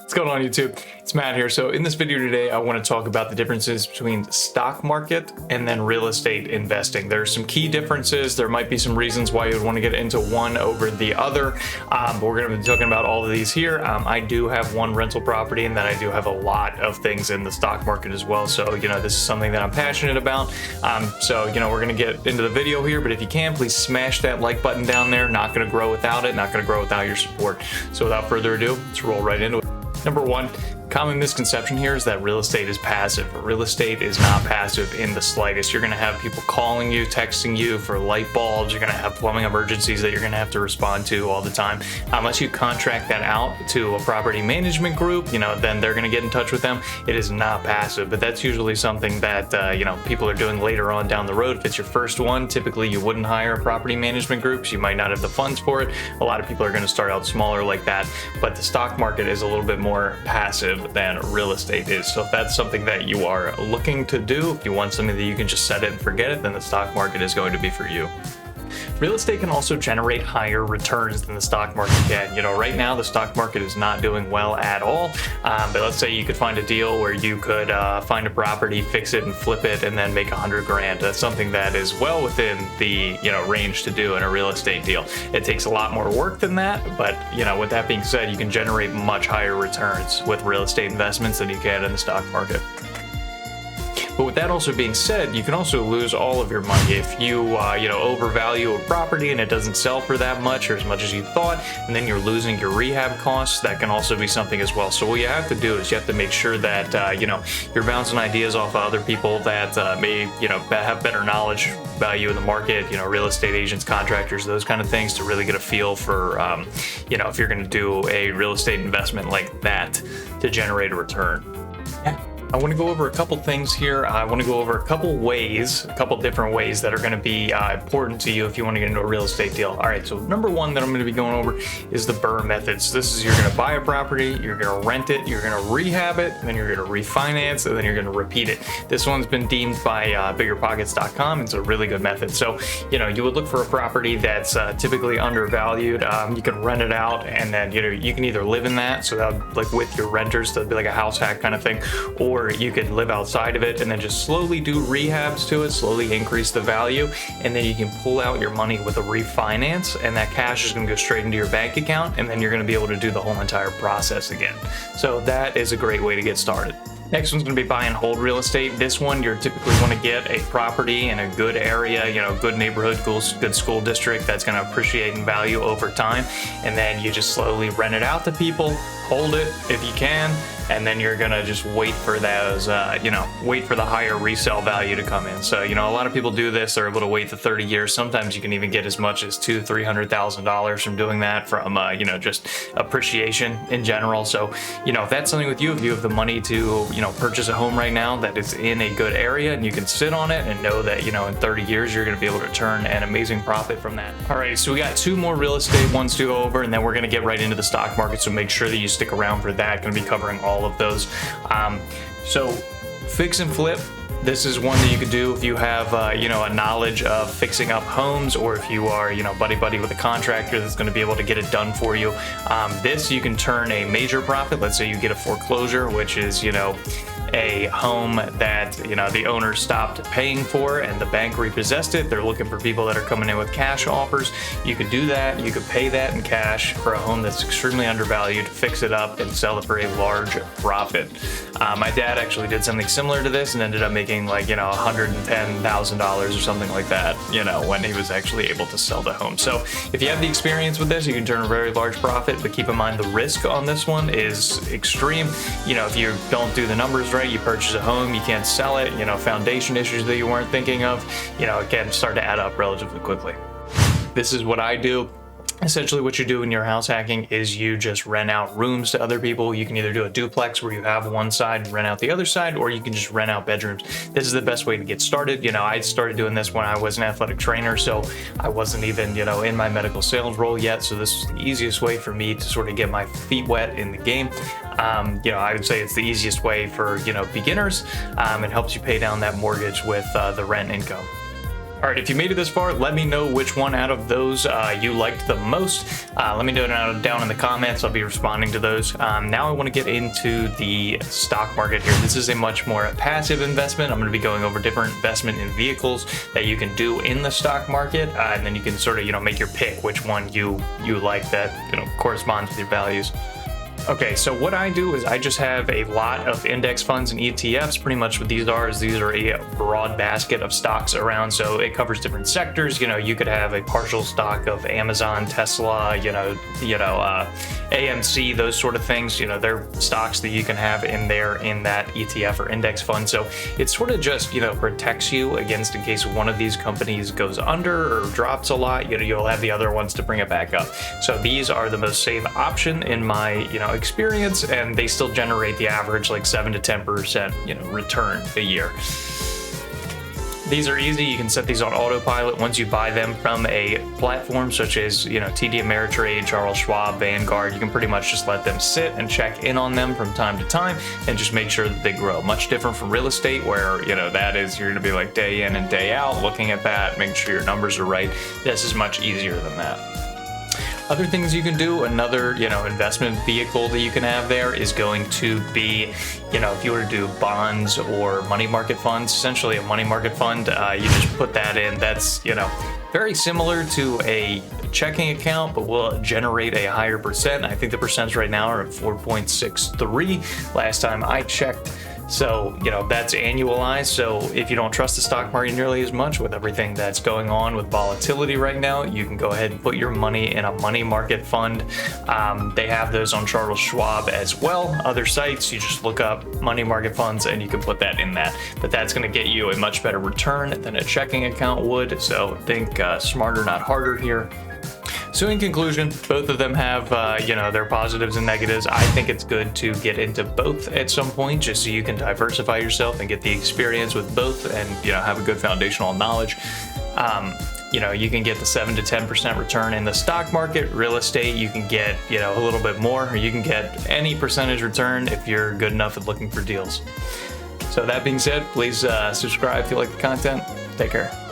What's going on, YouTube? It's Matt here. So in this video today, I want to talk about the differences between stock market and then real estate investing. There's some key differences. There might be some reasons why you would want to get into one over the other, but we're going to be talking about all of these here. I do have one rental property, and then I do have a lot of things in the stock market as well. So, this is something that I'm passionate about. So, we're going to get into the video here, but if you can, please smash that like button down there. Not going to grow without it, not going to grow without your support. So without further ado, let's roll right into it. Number one, common misconception here is that real estate is passive. Real estate is not passive in the slightest. You're going to have people calling you, texting you for light bulbs. You're going to have plumbing emergencies that you're going to have to respond to all the time. Unless you contract that out to a property management group, then they're going to get in touch with them. It is not passive, but that's usually something that, people are doing later on down the road. If it's your first one, typically you wouldn't hire a property management group. You might not have the funds for it. A lot of people are going to start out smaller like that, but the stock market is a little bit more passive than real estate is. So if that's something that you are looking to do, if you want something that you can just set it and forget it, then the stock market is going to be for you. Real estate can also generate higher returns than the stock market can. Right now the stock market is not doing well at all, but let's say you could find a deal where you could find a property, fix it and flip it, and then make 100 grand. That's something that is well within the range to do in a real estate deal. It takes a lot more work than that, but with that being said, you can generate much higher returns with real estate investments than you can in the stock market. But with that also being said, you can also lose all of your money if you, overvalue a property and it doesn't sell for that much or as much as you thought, and then you're losing your rehab costs. That can also be something as well. So what you have to do is you have to make sure that, you're bouncing ideas off of other people that may, have better knowledge about you in the market, real estate agents, contractors, those kind of things, to really get a feel for, if you're going to do a real estate investment like that to generate a return. I want to go over a couple things here. I want to go over a couple different ways that are going to be important to you if you want to get into a real estate deal. All right, so number one that I'm going to be going over is the BRRR method. So this is, you're going to buy a property, you're going to rent it, you're going to rehab it, and then you're going to refinance, and then you're going to repeat it. This one's been deemed by biggerpockets.com. It's a really good method. So, you would look for a property that's typically undervalued. You can rent it out, and then, you can either live in that, so that would, like with your renters, that'd be like a house hack kind of thing, or you could live outside of it and then just slowly do rehabs to it, slowly increase the value, and then you can pull out your money with a refinance, and that cash is going to go straight into your bank account, and then you're going to be able to do the whole entire process again. So that is a great way to get started. Next one's going to be buy and hold real estate. This one, you're typically want to get a property in a good area, good neighborhood, good school district that's going to appreciate in value over time. And then you just slowly rent it out to people, hold it if you can, and then you're going to just wait for those, wait for the higher resale value to come in. So, a lot of people do this. They're able to wait the 30 years. Sometimes you can even get as much as $200,000-$300,000 from doing that, from, just appreciation in general. So, if that's something with you, if you have the money to, purchase a home right now that is in a good area and you can sit on it and know that, in 30 years, you're going to be able to turn an amazing profit from that. All right, so we got two more real estate ones to go over, and then we're going to get right into the stock market. So make sure that you stick around for that. Going to be covering all of those. So fix and flip. This is one that you could do if you have, a knowledge of fixing up homes, or if you are, buddy with a contractor that's going to be able to get it done for you. This, you can turn a major profit. Let's say you get a foreclosure, which is, a home that the owner stopped paying for and the bank repossessed it. They're looking for people that are coming in with cash offers. You could do that. You could pay that in cash for a home that's extremely undervalued, fix it up, and sell it for a large profit. My dad actually did something similar to this and ended up making like $110,000 or something like that, when he was actually able to sell the home. So if you have the experience with this, you can turn a very large profit, but keep in mind the risk on this one is extreme. If you don't do the numbers right, you purchase a home, you can't sell it, foundation issues that you weren't thinking of, it can start to add up relatively quickly. This is what I do. Essentially what you do in your house hacking is you just rent out rooms to other people. You can either do a duplex where you have one side and rent out the other side, or you can just rent out bedrooms. This is the best way to get started. I started doing this when I was an athletic trainer, so I wasn't even, in my medical sales role yet. So this is the easiest way for me to sort of get my feet wet in the game. I would say it's the easiest way for, beginners. It helps you pay down that mortgage with the rent income. All right, if you made it this far, let me know which one out of those you liked the most. Let me know down in the comments. I'll be responding to those. Now I want to get into the stock market here. This is a much more passive investment. I'm going to be going over different investment in vehicles that you can do in the stock market, and then you can sort of, make your pick which one you like that, corresponds with your values. Okay, so what I do is I just have a lot of index funds and ETFs. Pretty much what these are a broad basket of stocks around, so it covers different sectors. You could have a partial stock of Amazon, Tesla, AMC, those sort of things. They're stocks that you can have in that ETF or index fund. So it sort of just, protects you against in case one of these companies goes under or drops a lot, you'll have the other ones to bring it back up. So these are the most safe option in my, experience, and they still generate the average like 7 to 10% return a year. These are easy. You can set these on autopilot once you buy them from a platform such as TD Ameritrade, Charles Schwab, Vanguard. You can pretty much just let them sit and check in on them from time to time and just make sure that they grow. Much different from real estate where that is, you're gonna be like day in and day out looking at that, making sure your numbers are right. This is much easier than that. Other things you can do, another, investment vehicle that you can have there is going to be, if you were to do bonds or money market funds, essentially a money market fund, you just put that in. That's, very similar to a checking account, but will generate a higher percent. I think the percents right now are at 4.63 last time I checked. So, that's annualized. So if you don't trust the stock market nearly as much with everything that's going on with volatility right now, you can go ahead and put your money in a money market fund. They have those on Charles Schwab as well. Other sites, you just look up money market funds and you can put that in that. But that's going to get you a much better return than a checking account would. So think smarter, not harder here. So in conclusion, both of them have, their positives and negatives. I think it's good to get into both at some point just so you can diversify yourself and get the experience with both and, have a good foundational knowledge. You can get the 7 to 10% return in the stock market. Real estate, you can get, a little bit more, or you can get any percentage return if you're good enough at looking for deals. So that being said, please subscribe if you like the content. Take care.